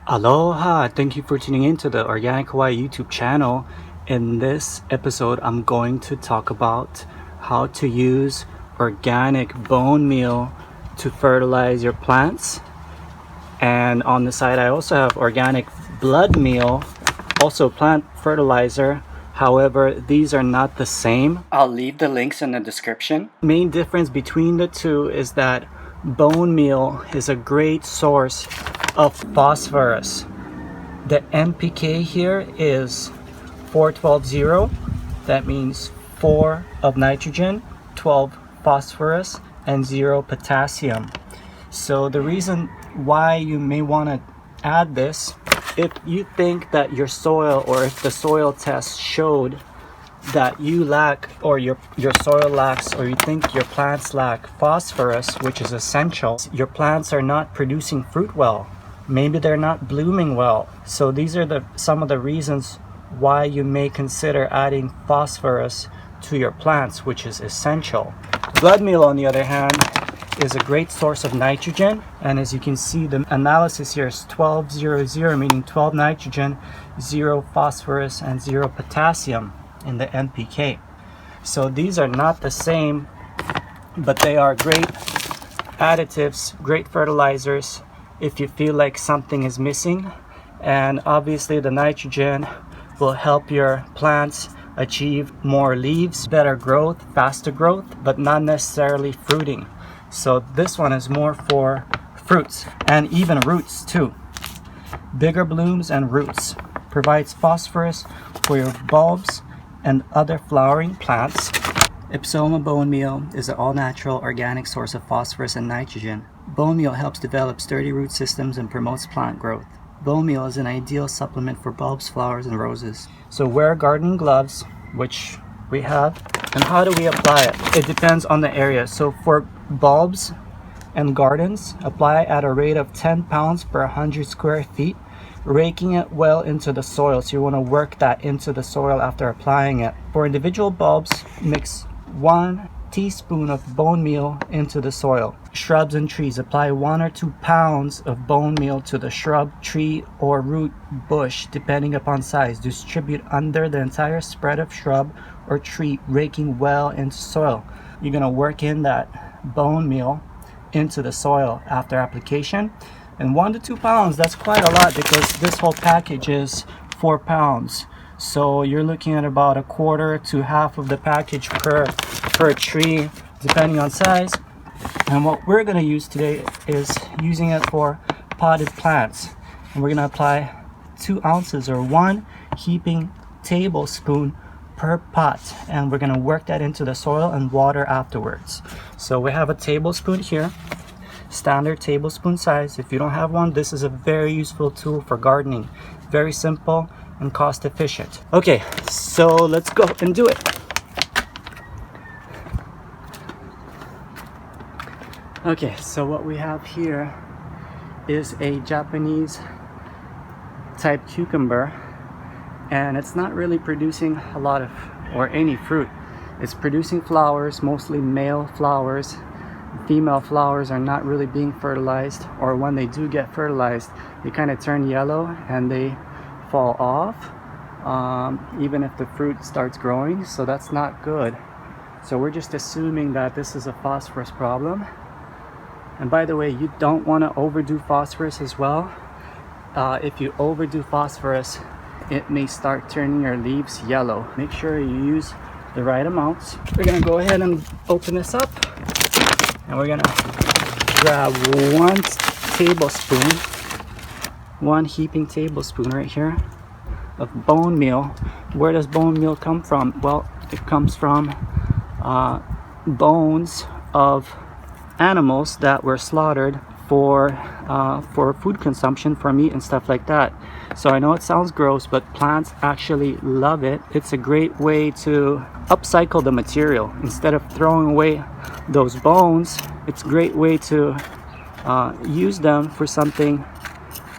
Aloha! Thank you for tuning in to the Organic Hawaii YouTube channel. In this episode, I'm going to talk about how to use organic bone meal to fertilize your plants. And on the side, I also have organic blood meal, also plant fertilizer. However, these are not the same. I'll leave the links in the description. Main difference between the two is that bone meal is a great source of phosphorus. The NPK here is 4-12-0. That means 4 of nitrogen, 12 phosphorus, and 0 potassium. So the reason why you may want to add this, if you think that your soil, or if the soil test showed that you lack, or your soil lacks, or you think your plants lack phosphorus, which is essential, your plants are not producing fruit well. Maybe they're not blooming well. So these are some of the reasons why you may consider adding phosphorus to your plants, which is essential. Blood meal, on the other hand, is a great source of nitrogen, and as you can see, the analysis here is 12-0-0, meaning 12 nitrogen, 0 phosphorus, and 0 potassium in the NPK. So these are not the same, but they are great additives, great fertilizers if you feel like something is missing. And obviously the nitrogen will help your plants achieve more leaves, better growth, faster growth, but not necessarily fruiting. So this one is more for fruits and even roots too. Bigger blooms and roots. Provides phosphorus for your bulbs and other flowering plants. Ipsoma bone meal is an all-natural organic source of phosphorus and nitrogen. Bone meal helps develop sturdy root systems and promotes plant growth. Bone meal is an ideal supplement for bulbs, flowers, and roses. So wear gardening gloves, which we have. And how do we apply it? It depends on the area. So for bulbs and gardens, apply at a rate of 10 pounds per 100 square feet, raking it well into the soil. So you want to work that into the soil after applying it. For individual bulbs, mix 1 teaspoon of bone meal into the soil. Shrubs and trees, apply 1 or 2 pounds of bone meal to the shrub, tree, or root bush, depending upon size. Distribute under the entire spread of shrub or tree, raking well into soil. You're going to work in that bone meal into the soil after application. And 1 to 2 pounds, that's quite a lot, because this whole package is 4 pounds. So you're looking at about a quarter to half of the package per tree, depending on size. And what we're going to use today is using it for potted plants. And we're going to apply 2 ounces or 1 heaping tablespoon per pot. And we're going to work that into the soil and water afterwards. So we have a tablespoon here, standard tablespoon size. If you don't have one, this is a very useful tool for gardening. Very simple and cost efficient. Okay, so let's go and do it. Okay, so what we have here is a Japanese type cucumber, and it's not really producing a lot of, or any fruit. It's producing flowers, mostly male flowers. Female flowers are not really being fertilized, or when they do get fertilized, they kind of turn yellow and they fall off, even if the fruit starts growing. So that's not good. So we're just assuming that this is a phosphorus problem. And by the way, you don't want to overdo phosphorus as well. If you overdo phosphorus, it may start turning your leaves yellow. Make sure you use the right amounts. We're gonna go ahead and open this up, and we're gonna grab 1 tablespoon, 1 heaping tablespoon right here of bone meal. Where does bone meal come from? Well, it comes from bones of animals that were slaughtered for food consumption, for meat and stuff like that. So I know it sounds gross, but plants actually love it. It's a great way to upcycle the material. Instead of throwing away those bones, it's a great way to use them for something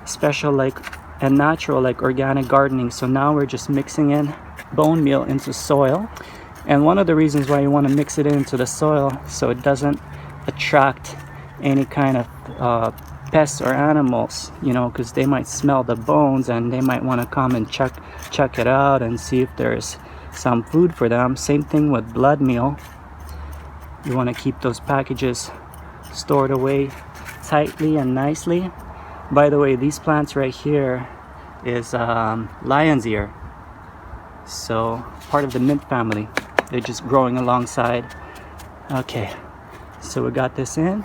special, like and natural, like organic gardening. So now we're just mixing in bone meal into soil. And one of the reasons why you want to mix it into the soil, so it doesn't attract any kind of pests or animals, you know, because they might smell the bones and they might want to come and check it out and see if there's some food for them. Same thing with blood meal. You want to keep those packages stored away tightly and nicely. By the way, these plants right here is lion's ear, so part of the mint family. They're just growing alongside. Okay, so we got this in,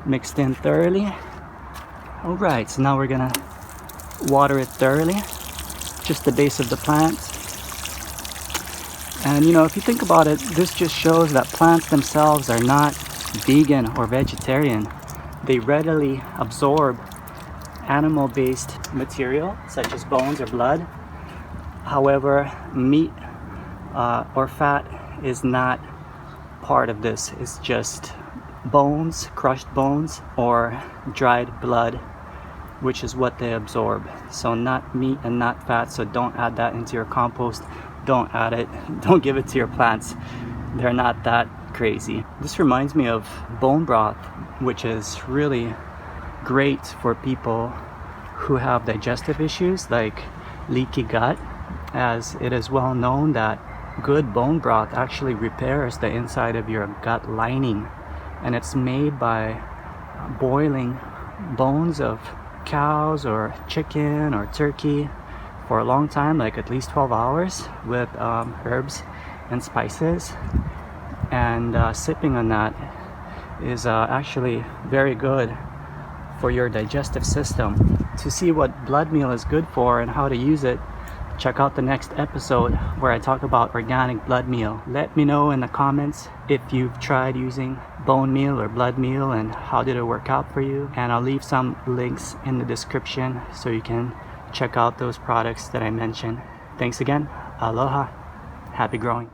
mixed in thoroughly. All right, so now we're gonna water it thoroughly, just the base of the plant. And you know, if you think about it, this just shows that plants themselves are not vegan or vegetarian. They readily absorb animal-based material such as bones or blood. However, meat or fat is not part of this. It's just bones, crushed bones, or dried blood, which is what they absorb. So not meat and not fat, so don't add that into your compost. Don't add it, don't give it to your plants. They're not that crazy. This reminds me of bone broth, which is really great for people who have digestive issues like leaky gut, as it is well known that good bone broth actually repairs the inside of your gut lining, and it's made by boiling bones of cows or chicken or turkey for a long time, like at least 12 hours, with herbs and spices, and sipping on that is actually very good for your digestive system. To see what blood meal is good for and how to use it, check out the next episode where I talk about organic blood meal. Let me know in the comments if you've tried using bone meal or blood meal and how did it work out for you. And I'll leave some links in the description so you can check out those products that I mentioned. Thanks again. Aloha. Happy growing.